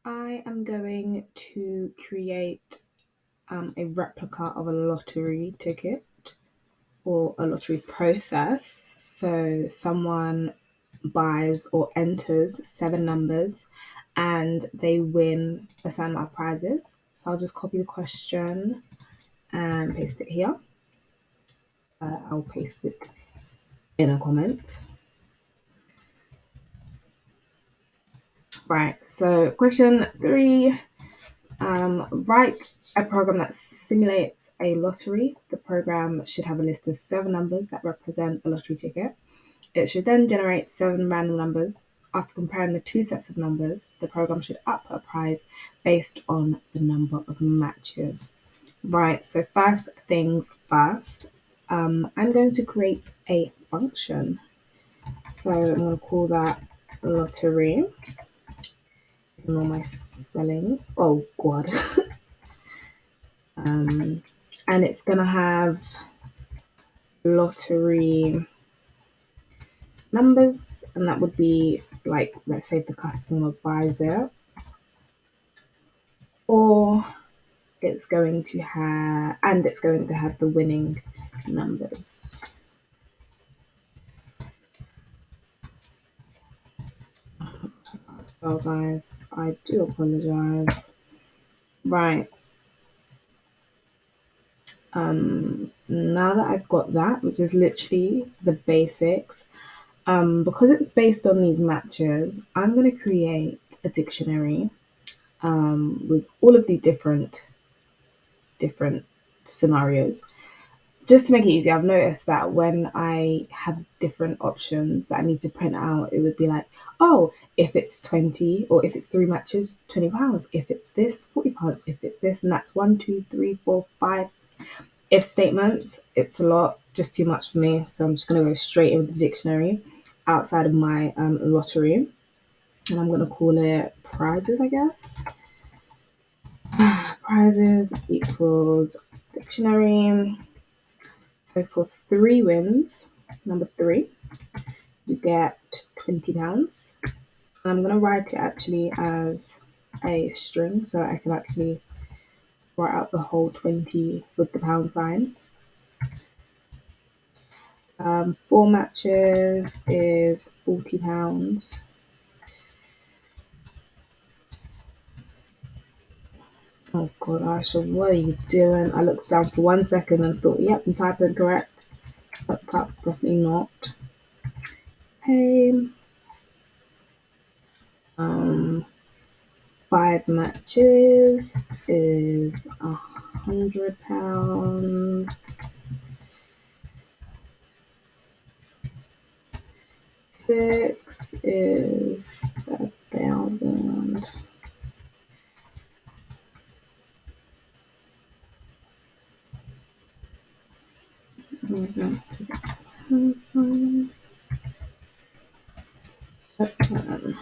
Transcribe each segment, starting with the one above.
I am going to create a replica of a lottery ticket or a lottery process. So someone buys or enters seven numbers and they win a certain amount of prizes. So I'll just copy the question and paste it here. I'll paste it in a comment. Right, so question 3. Write a program that simulates a lottery. The program should have a list of seven numbers that represent a lottery ticket. It should then generate seven random numbers. After comparing the two sets of numbers, the program should output a prize based on the number of matches. Right, so first things first, I'm going to create a function. So I'm going to call that lottery. Ignore my spelling. Oh, God. And it's going to have lottery numbers, and that would be like, let's say the customer buys it, or it's going to have the winning numbers. So guys, I do apologize. Right. Now that I've got that, which is literally the basics, because it's based on these matches, I'm going to create a dictionary with all of these different scenarios. Just to make it easy, I've noticed that when I have different options that I need to print out, it would be like, oh, if it's 20, or if it's three matches, £20. If it's this, £40. If it's this, and that's one, two, three, four, five. If statements, it's a lot, just too much for me. So I'm just going to go straight in with the dictionary outside of my lottery. And I'm going to call it prizes, I guess. Prizes equals dictionary. So for 3 wins, number 3, you get £20. And I'm going to write it actually as a string so I can actually write out the whole 20 with the pound sign. 4 matches is £40. Oh god, Aisha, what are you doing? I looked down for 1 second and thought, yep, I'm typing correct. But definitely not. Okay. 5 matches is £100. 6 is 1,000. Seven.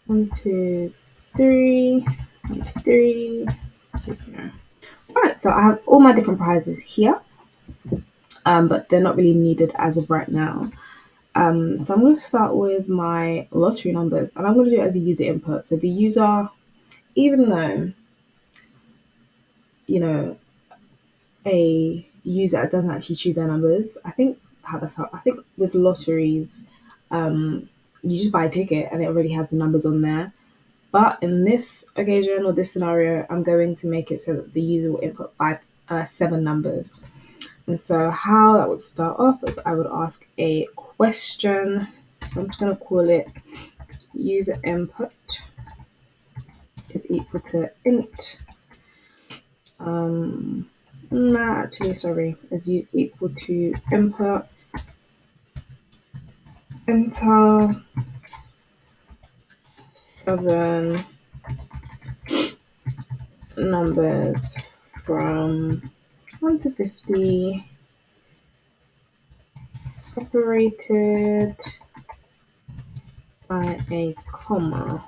1, 2, 3. 1, 2, 3. Alright, so I have all my different prizes here, but they're not really needed as of right now. So I'm going to start with my lottery numbers, and I'm going to do it as a user input. So the user, even though, you know, a user doesn't actually choose their numbers, I think I think with lotteries, you just buy a ticket and it already has the numbers on there. But in this occasion or this scenario, I'm going to make it so that the user will input 7 numbers. And so how that would start off is I would ask a question. So I'm just going to call it user input is equal to int. Is equal to input enter 7 numbers from 1 to 50 separated by a comma.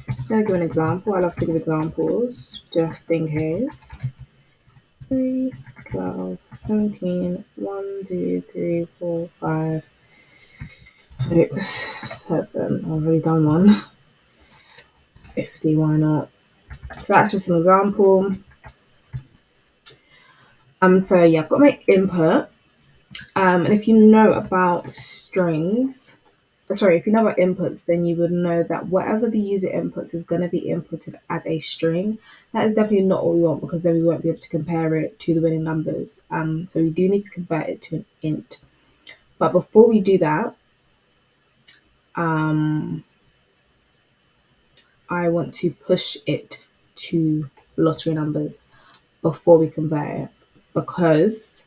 I'm going to give an example. I love to give examples just in case. 3, 12, 17, 1, 2, 3, 4, 5, Type 7. I've already done one. 50, why not? So that's just an example. So yeah, I've got my input. And if you know about strings, sorry, if you know about inputs, then you would know that whatever the user inputs is going to be inputted as a string. That is definitely not what we want, because then we won't be able to compare it to the winning numbers. So we do need to convert it to an int. But before we do that, I want to push it to lottery numbers before we convert it, because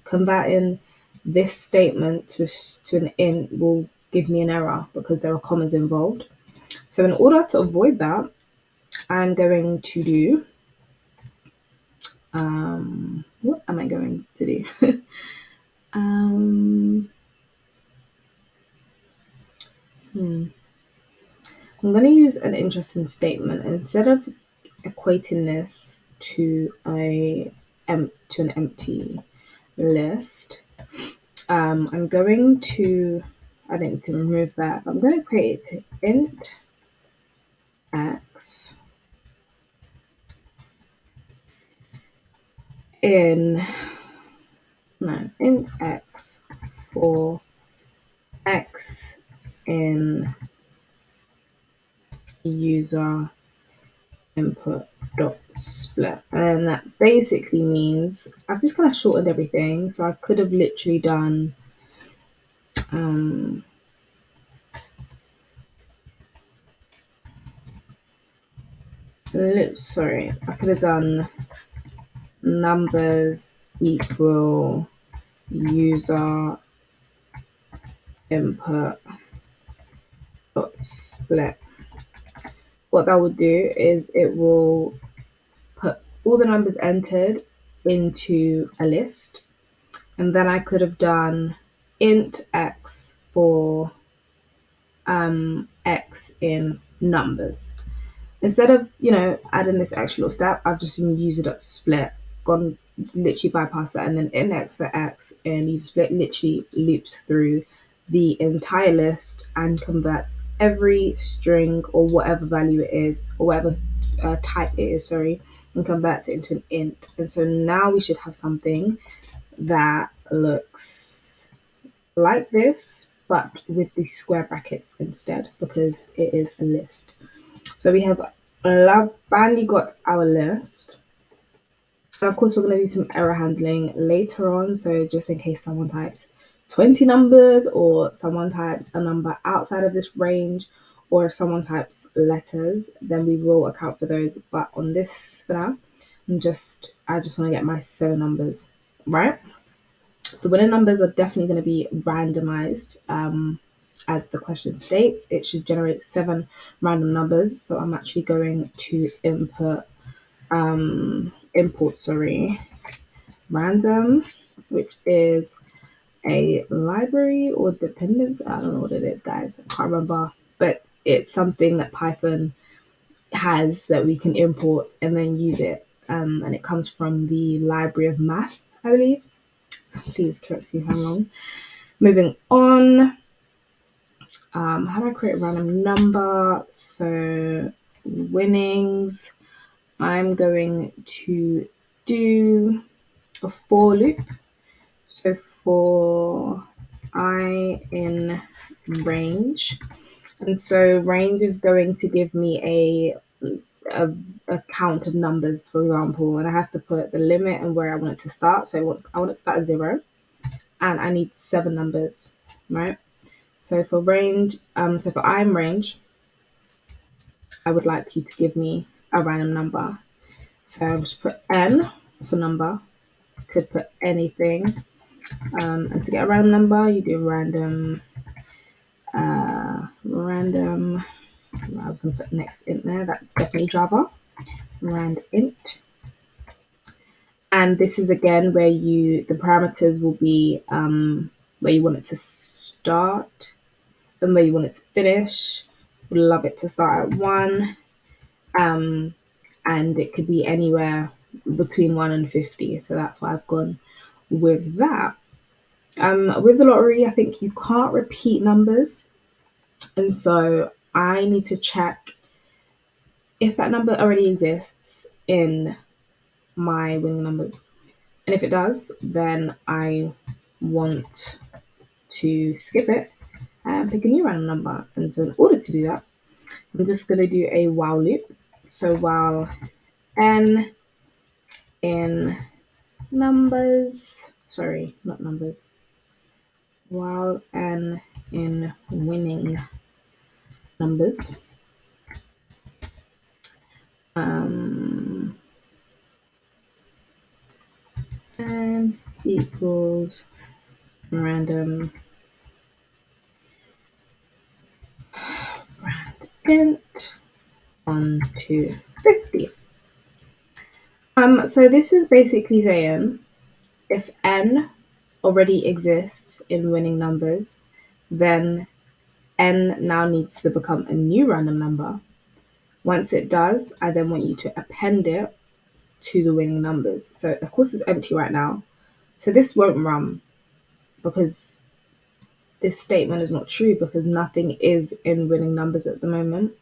converting this statement to an int will give me an error because there are commas involved. So in order to avoid that, I'm going to do, what am I going to do? I'm going to use an interesting statement. Instead of equating this to an empty list, I'm going to, I need to remove that. I'm going to create it to int x int x for x in user input dot split. And that basically means I've just kind of shortened everything. So I could have literally done I could have done numbers equal user input dot split. What that would do is it will put all the numbers entered into a list, and then I could have done int x for x in numbers. Instead of, adding this extra little step, I've just used it split, gone literally bypass that, and then int x for x and user split literally loops through the entire list and converts every string or whatever value it is, or whatever type it is, sorry, and converts it into an int. And so now we should have something that looks like this, but with the square brackets instead, because it is a list. So we have finally got our list. And of course, we're going to do some error handling later on. So just in case someone types 20 numbers, or someone types a number outside of this range, or if someone types letters, then we will account for those. But on this for now, I just want to get my 7 numbers, right? The winning numbers are definitely going to be randomized. As the question states, it should generate 7 random numbers. So I'm actually going to import random, which is a library or dependence. I don't know what it is, guys. I can't remember, but it's something that Python has that we can import and then use it. And it comes from the library of math, I believe. Please correct me if I'm wrong. Moving on. How do I create a random number? So winnings, I'm going to do a for loop. So for I in range, and so range is going to give me a count of numbers, for example, and I have to put the limit and where I want it to start. So I want it to start at 0, and I need 7 numbers, right? So for range, so for I'm range, I would like you to give me a random number. So I'll just put n for number. Could put anything. And to get a random number, you do random. I was going to put next int there. That's definitely Java. Rand int. And this is again where the parameters will be where you want it to start and where you want it to finish. Would love it to start at 1. And it could be anywhere between 1 and 50. So that's why I've gone with that. With the lottery, I think you can't repeat numbers, and so I need to check if that number already exists in my winning numbers. And if it does, then I want to skip it and pick a new random number. And so in order to do that, I'm just going to do a while loop. So while n in numbers, sorry, not numbers, while n in winning numbers, n equals random int 1 to 50. So this is basically saying if n already exists in winning numbers, then n now needs to become a new random number. Once it does, I then want you to append it to the winning numbers. So of course it's empty right now. So this won't run because this statement is not true because nothing is in winning numbers at the moment.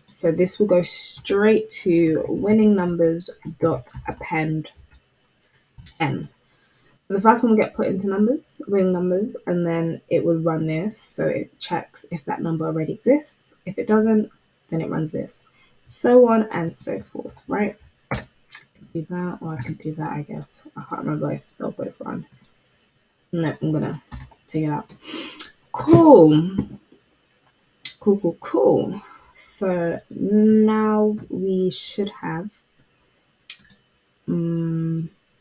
So this will go straight to winning numbers dot append n. The first one will get put into numbers, winning numbers, and then it will run this. So it checks if that number already exists. If it doesn't, then it runs this. So on and so forth, right? I can do that, or I can do that, I guess. I can't remember if they'll both run. No, I'm gonna take it out. Cool. Cool. So now we should have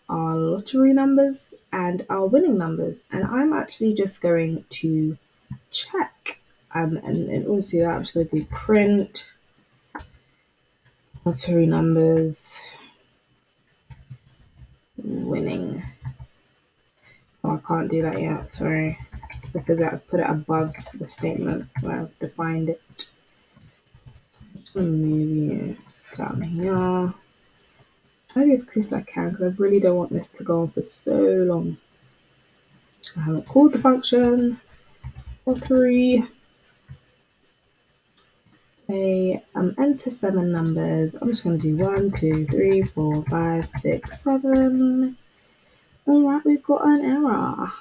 our lottery numbers and our winning numbers. And I'm actually just going to check. And in order to do that, I'm just going to do print lottery numbers winning. Oh, I can't do that yet. Sorry. It's because I've put it above the statement where I've defined it. So maybe down here. Try to do as quick as I can because I really don't want this to go on for so long. I haven't called the function. Lottery. Enter 7 numbers. I'm just going to do 1, 2, 3, 4, 5, 6, 7. Alright, we've got an error.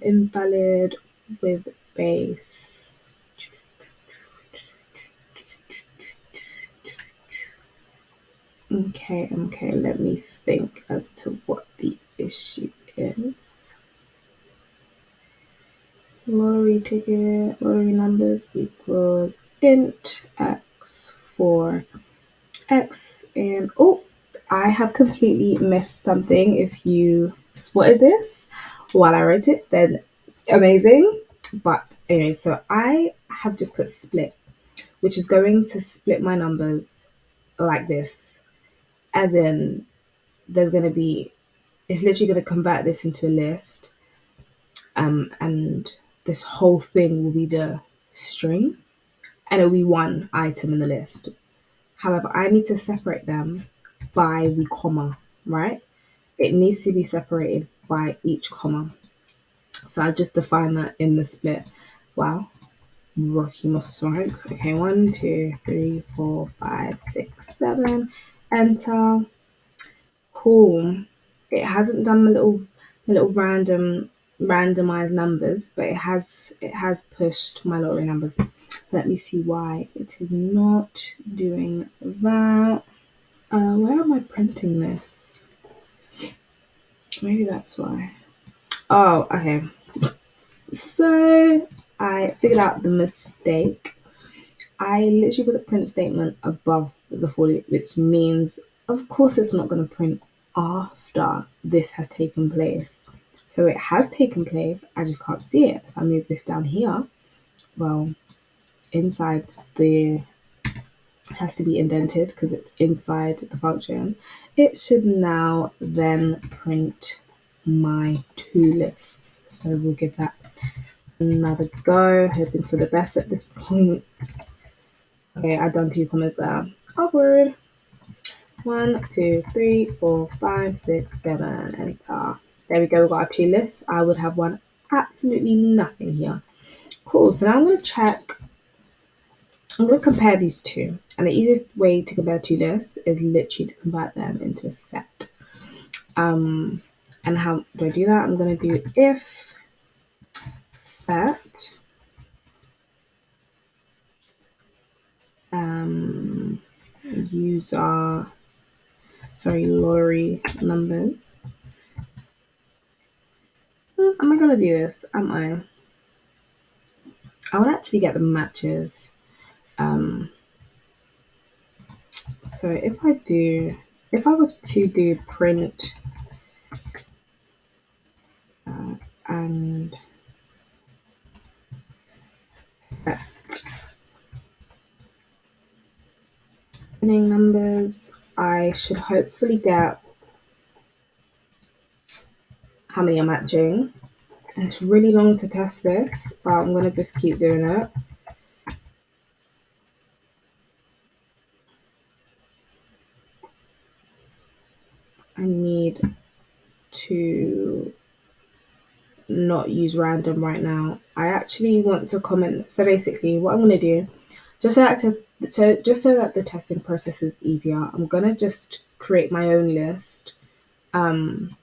Invalid with base. Okay, let me think as to what the issue is. Lottery ticket, lottery numbers equals int x for x, and oh, I have completely missed something. If you spotted this while I wrote it, then amazing. But anyway, so I have just put split, which is going to split my numbers like this. As in, there's going to be, it's literally going to convert this into a list. And this whole thing will be the string, and it'll be one item in the list. However, I need to separate them by the comma, right? It needs to be separated by each comma. So I just define that in the split. Wow. Rocky must strike. Okay, 1, 2, 3, 4, 5, 6, 7. Enter. Cool. It hasn't done the little randomized numbers, but it has pushed my lottery numbers. Let me see why it is not doing that. Where am I printing this? Maybe that's why. Oh, okay. So I figured out the mistake. I literally put the print statement above the for loop, which means, of course, it's not going to print after this has taken place. So it has taken place, I just can't see it. If I move this down here, well, inside it has to be indented because it's inside the function. It should now then print my 2 lists. So we'll give that another go, hoping for the best at this point. Okay, I've done 2 commas there. Awkward. 1, 2, 3, 4, 5, 6, 7, enter. There we go, we've got our two lists. I would have one absolutely nothing here. Cool, so now I'm going to check, I'm going to compare these two. And the easiest way to compare two lists is literally to convert them into a set. And how do I do that? I'm going to do if set user, lottery numbers. Am I going to do this? Am I? I would actually get the matches. So if I was to do print and set winning numbers, I should hopefully get how many are matching. And it's really long to test this, but I'm going to just keep doing it. I need to not use random right now. I actually want to comment. So basically what I'm going to do, just so that the testing process is easier, I'm going to just create my own list.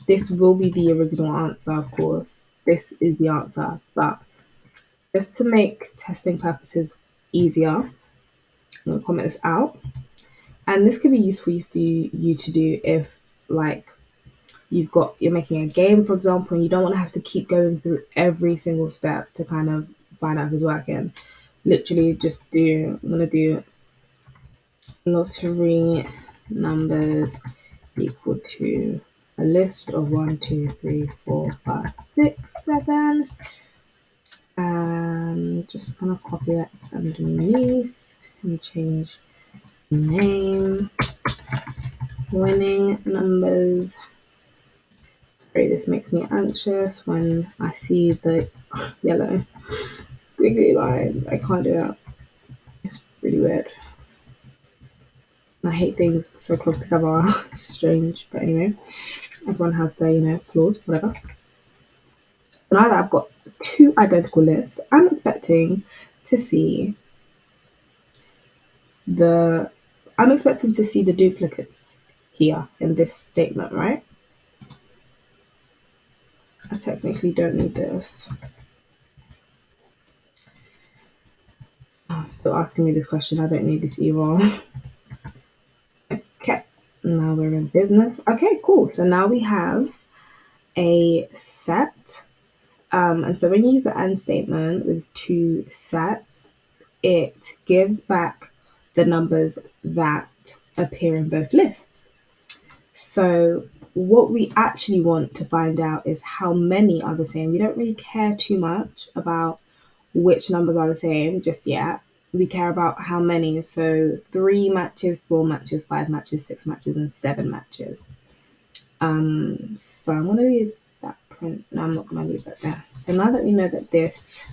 This will be the original answer, of course. This is the answer, but just to make testing purposes easier, I'm going to comment this out. And this could be useful for you to do if, like, you're making a game, for example, and you don't want to have to keep going through every single step to kind of find out if it's working. Literally just I'm going to do lottery numbers equal to a list of 1, 2, 3, 4, 5, 6, 7. Just gonna copy that underneath and change the name. Winning numbers. Sorry, this makes me anxious when I see the yellow squiggly line. I can't do that. It's really weird. I hate things so close together. It's strange, but anyway, everyone has their, flaws, whatever. So now that I've got two identical lists, I'm expecting to see the duplicates here in this statement, right? I technically don't need this. Still asking me this question. I don't need this either. Okay, now we're in business. Okay, cool. So now we have a set. And so when you use the AND statement with two sets, it gives back the numbers that appear in both lists. So what we actually want to find out is how many are the same. We don't really care too much about which numbers are the same just yet. We care about how many. So 3 matches, 4 matches, 5 matches, 6 matches, and 7 matches. So I'm going to leave that print. No, I'm not going to leave that there. So now that we know that this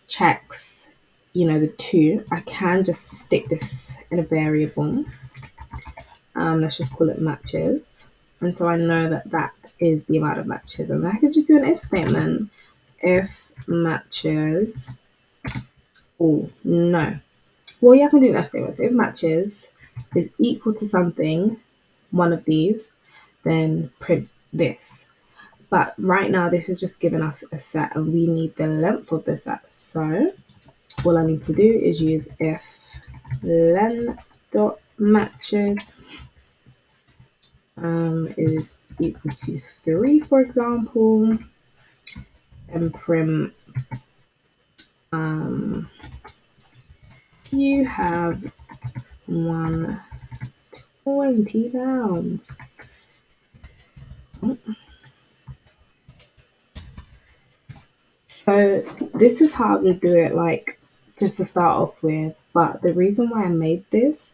checks, the 2, I can just stick this in a variable. Let's just call it matches. And so I know that that is the amount of matches. And I could just do an if statement. If matches, oh, no. Well, yeah, I can do an if statement. So if matches is equal to something, one of these, then print this. But right now, this is just giving us a set and we need the length of the set. So all I need to do is use if length.matches is equal to 3, for example, and print you have 120 pounds. So this is how to do it, like, just to start off with. But the reason why I made this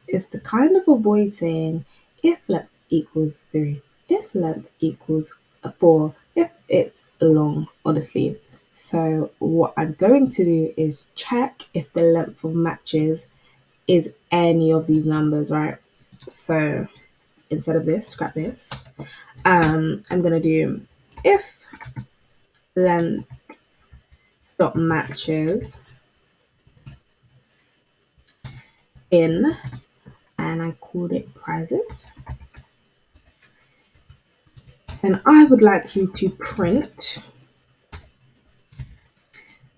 is to kind of avoid saying if length equals 3, if length equals 4, if it's long on the sleeve. So what I'm going to do is check if the length of matches is any of these numbers, right? So instead of this, scrap this. I'm gonna do if length dot matches in, and I called it prizes. Then I would like you to print,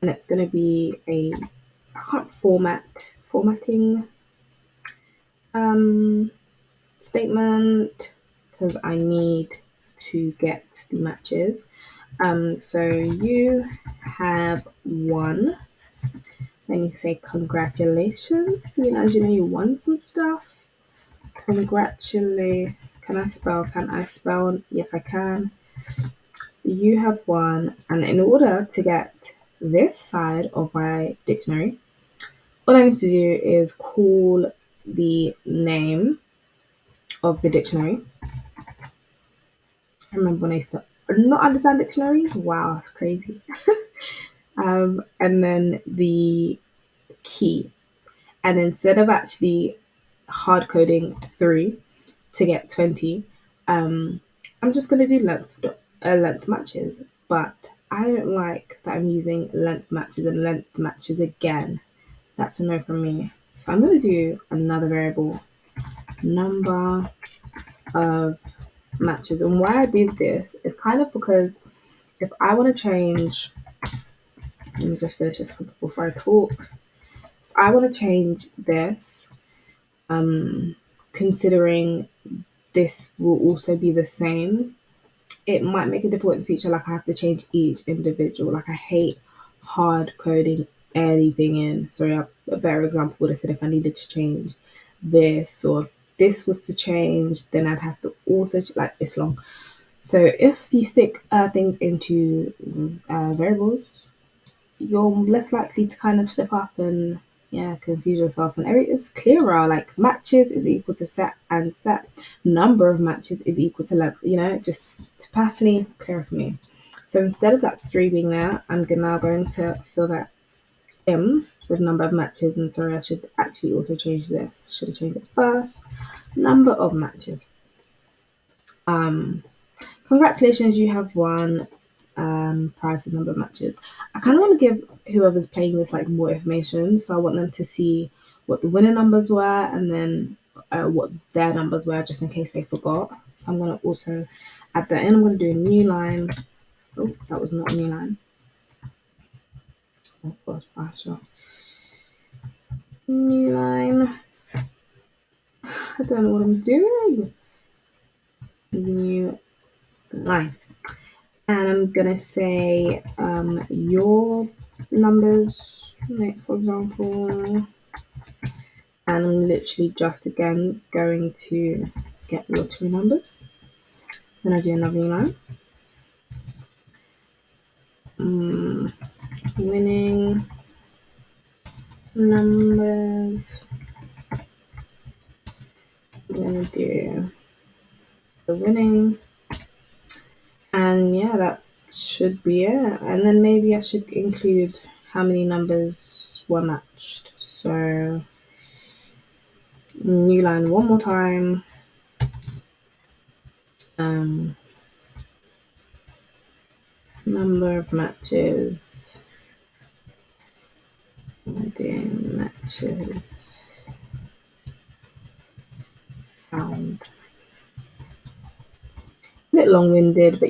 and it's going to be a, I can't formatting statement because I need to get the matches. So you have won. Let me say congratulations. You won some stuff. Congratulate. Can I spell? Can I spell? Yes, I can. You have won. And in order to get this side of my dictionary, all I need to do is call the name of the dictionary. I remember when I used to not understand dictionaries. Wow, that's crazy. And then the key. And instead of actually hard coding 3 to get 20, I'm just going to do length matches. But I don't like that I'm using length matches and length matches again. That's a no from me. So I'm going to do another variable, number of matches. And why I did this is kind of because if I want to change, let me just finish this before I talk. If I want to change this, considering this will also be the same, it might make it difficult in the future. Like I have to change each individual. Like I hate hard coding anything in. Sorry, a better example would have said if I needed to change this, or if this was to change, then I'd have to also like it's long. So if you stick things into variables, you're less likely to kind of slip up and confuse yourself. And it's clearer. Like matches is equal to set, and set number of matches is equal to length. Just to personally clear for me. So instead of that 3 being there, I'm now going to fill that in with number of matches. And sorry, I should actually also change this. Should have changed it first. Number of matches. Congratulations, you have won prizes, number of matches. I kind of want to give whoever's playing this like more information, so I want them to see what the winner numbers were and then what their numbers were, just in case they forgot. So I'm going to also add that in. I'm going to do a new line. Oh, that was not a new line. Oh gosh, partial. New line. I don't know what I'm doing. New line. And I'm gonna say your numbers, like for example, and I'm literally just again going to get lottery numbers. Then I do another line. Winning numbers. I'm gonna do the winning, and yeah, that should be it. And then maybe I should include how many numbers were matched. So new line one more time. Number of matches. Matches found. A bit long-winded, but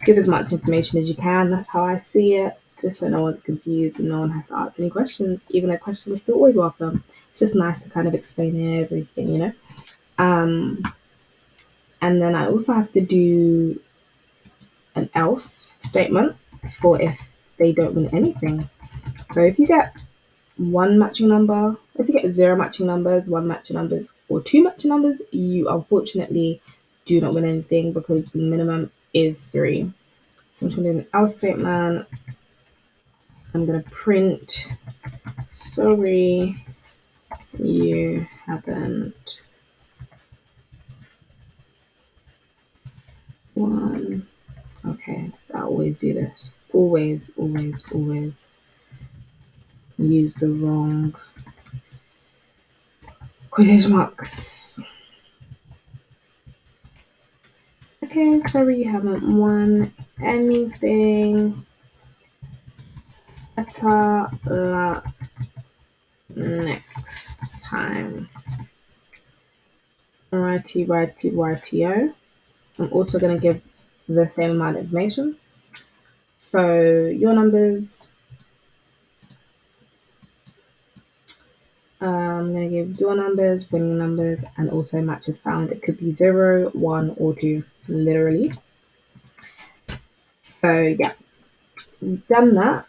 give as much information as you can. That's how I see it, just so no one's confused and no one has to answer any questions, even though questions are still always welcome. It's just nice to kind of explain everything. And then I also have to do an else statement for if they don't win anything. So if you get one matching number, if you get 0 matching numbers, 1 matching numbers, or 2 matching numbers, you unfortunately do not win anything because the minimum is 3. So I'm going to do an else statement. I'm going to print, sorry, you haven't won. Okay, I always do this. Always, always, always use the wrong quotation marks. Okay, sorry you haven't won anything. Better luck next time. Rightio. I'm also going to give the same amount of information. So your numbers, I'm going to give your numbers, winning numbers, and also matches found. It could be 0, 1, or 2, literally. So yeah, we've done that.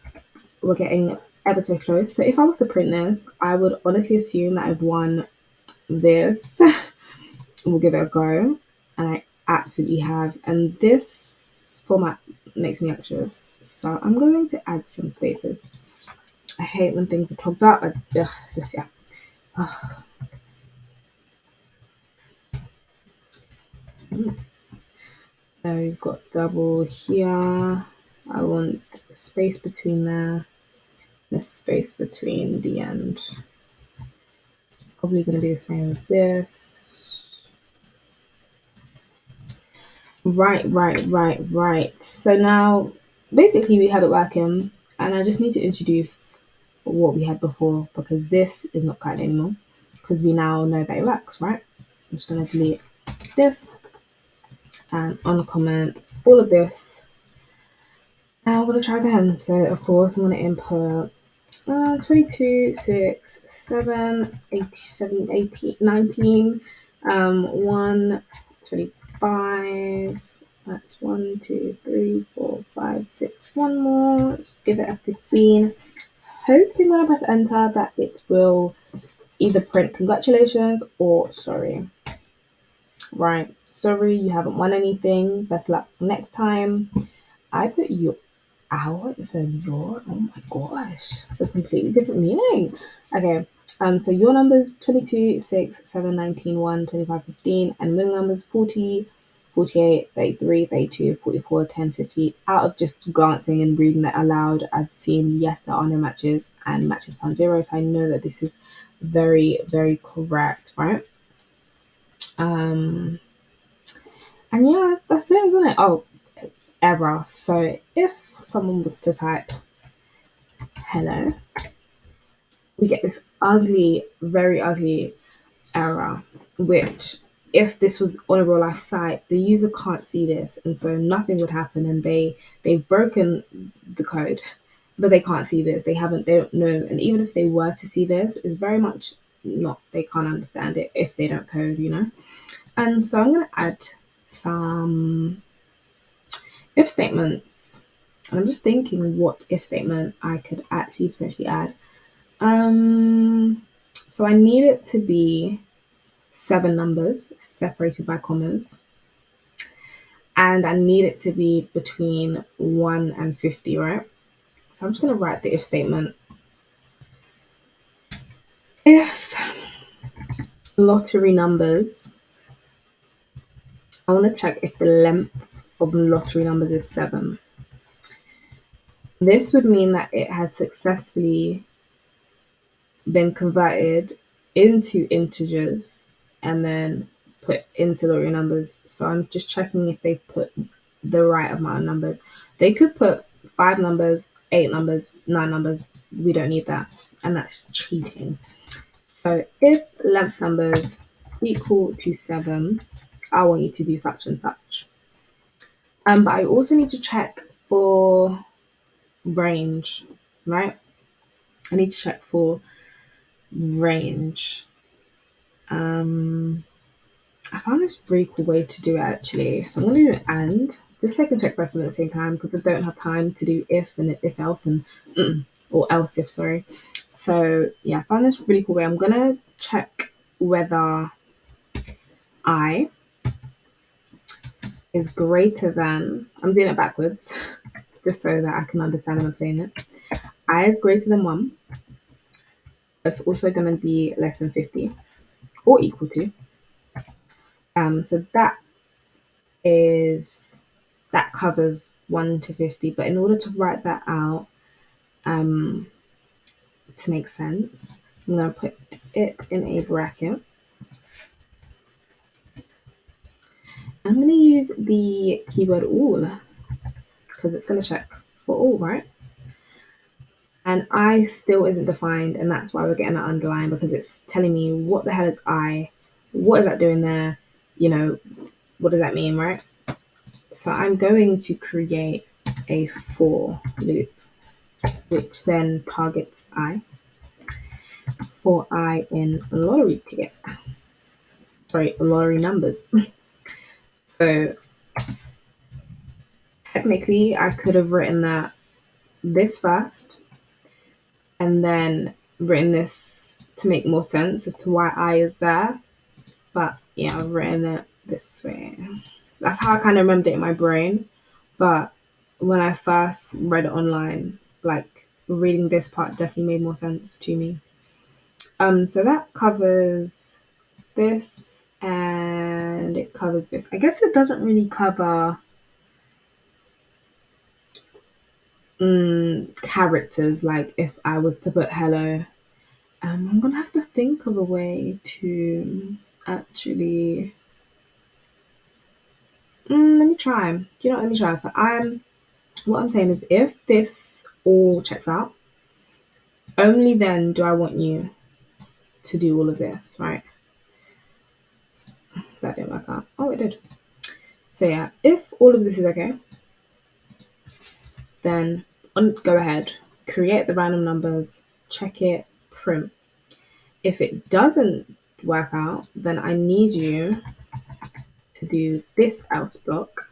We're getting ever so close. So if I was to print this, I would honestly assume that I've won this. We'll give it a go. And I absolutely have. And this format makes me anxious. So I'm going to add some spaces. I hate when things are clogged up. Just, yeah. So we've got double here. I want space between there. This space between the end. It's probably going to be the same with this. Right. So now, basically, we have it working, and I just need to introduce what we had before because this is not cutting anymore because we now know that it works, right? I'm just going to delete this and uncomment all of this. And I'm going to try again. So, of course, I'm going to input 22, 6, 7, 87, 18, 19, 1, 25. That's 1, 2, 3, 4, 5, 6. One more. Let's give it a 15. Hoping when I press enter that it will either print congratulations or sorry. Right, sorry you haven't won anything. Best luck next time. I put you our instead of your. Oh my gosh, it's a completely different meaning. Okay, so your numbers 22, 6, 7, 19, 1, 25, 15, and winning numbers 40, 48, 33, 32, 44, 10, 50. Out of just glancing and reading that aloud, I've seen yes, there are no matches and matches found 0, so I know that this is very, very correct, right? And yeah, that's it, isn't it? Oh, error. So if someone was to type hello, we get this ugly, very ugly error, which if this was on a real life site, the user can't see this, and so nothing would happen, and they've broken the code, but they can't see this. They don't know, and even if they were to see this, it's very much not. They can't understand it if they don't code, you know. And so I'm gonna add some if statements. And I'm just thinking what if statement I could actually potentially add. So I need it to be 7 numbers separated by commas. And I need it to be between 1 and 50, right? So I'm just going to write the if statement. If lottery numbers, I want to check if the length of lottery numbers is 7. This would mean that it has successfully been converted into integers and then put into lottery numbers. So I'm just checking if they've put the right amount of numbers. They could put 5 numbers, 8 numbers, 9 numbers. We don't need that. And that's cheating. So if length numbers equal to 7, I want you to do such and such. But I also need to check for range, right? I need to check for range. I found this really cool way to do it actually. So I'm going to do an and, just so I can check both of them at the same time because I don't have time to do if and if else and or else if, sorry. So yeah, I found this really cool way. I'm going to check whether I is greater than, I'm doing it backwards just so that I can understand when I'm saying it. I is greater than 1. It's also going to be less than 50 or equal to. So that covers 1 to 50. But in order to write that out to make sense, I'm going to put it in a bracket. I'm going to use the keyword all because it's going to check for all, right? And I still isn't defined, and that's why we're getting that underline because it's telling me what the hell is I? What is that doing there? You know, what does that mean, right? So I'm going to create a for loop, which then targets I for I in lottery ticket. Sorry, lottery numbers. So technically, I could have written this first and then written this to make more sense as to why I is there. But yeah, I've written it this way. That's how I kind of remembered it in my brain. But when I first read it online, like reading this part definitely made more sense to me. So that covers this and it covers this. I guess it doesn't really cover characters. Like if I was to put hello, I'm gonna have to think of a way to actually. Let me try. You know, let me try. So what I'm saying is, if this all checks out, only then do I want you to do all of this, right? That didn't work out. Oh, it did. So yeah, if all of this is okay, then go ahead, create the random numbers, check it, print. If it doesn't work out, then I need you to do this else block,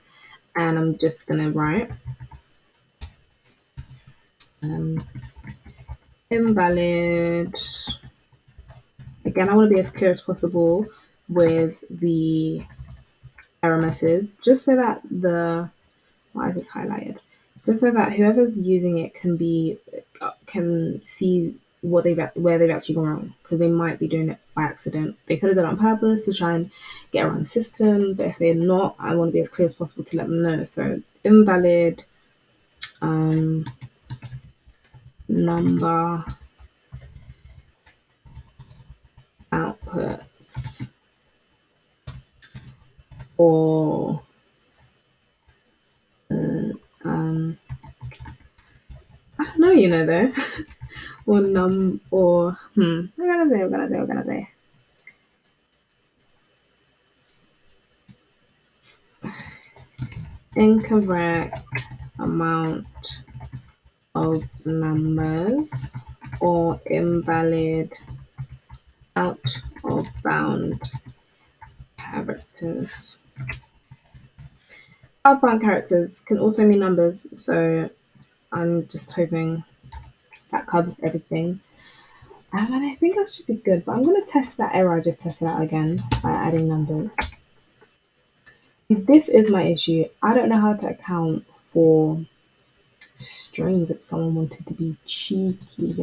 and I'm just gonna write invalid. Again, I want to be as clear as possible with the error message, just so that why is this highlighted? Just so that whoever's using it can see where they've actually gone wrong, because they might be doing it by accident. They could have done it on purpose to try and get around the system, but if they're not, I want to be as clear as possible to let them know. So invalid number outputs or I don't know, though. We're gonna say. Incorrect amount of numbers or invalid out of bound characters. Out of bound characters can also mean numbers, so I'm just hoping that covers everything. And I think that should be good, but I'm going to test that error I just tested out again by adding numbers. This is my issue. I don't know how to account for strings if someone wanted to be cheeky.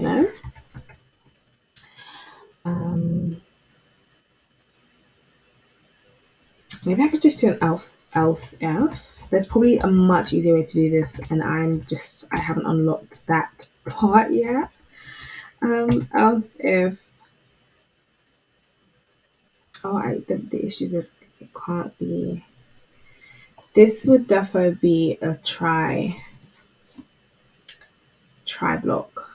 Maybe I could just do an else if. There's probably a much easier way to do this, and I haven't unlocked that part yet. Else if the issue is it can't be. This would definitely be a try block,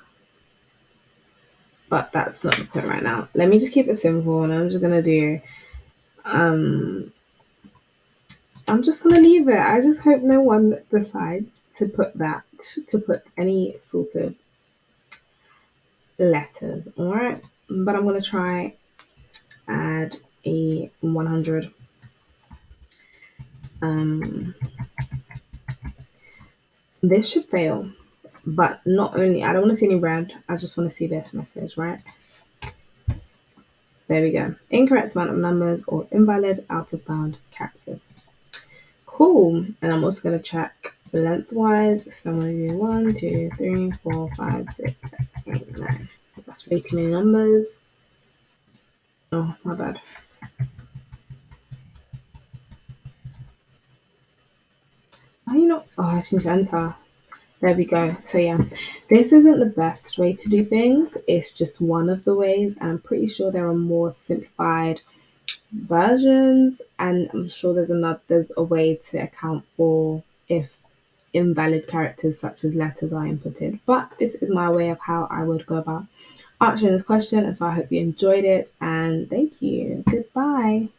but that's not the point right now. Let me just keep it simple, and I'm just gonna do. I'm just gonna leave it. I just hope no one decides to put any sort of letters. All right, but I'm gonna try add a 100. This should fail, but not only I don't want to see any red. I just want to see this message, right? There we go. Incorrect amount of numbers or invalid out of bound characters. Cool. And I'm also going to check lengthwise. So I'm going to do 1, 2, 3, 4, 5, 6, 7, 8, 9. That's way too many numbers. Oh, my bad. I just need to enter. There we go. So yeah, this isn't the best way to do things. It's just one of the ways, and I'm pretty sure there are more simplified versions, and I'm sure there's a way to account for if invalid characters such as letters are inputted. But this is my way of how I would go about answering this question, and so I hope you enjoyed it, and thank you. Goodbye.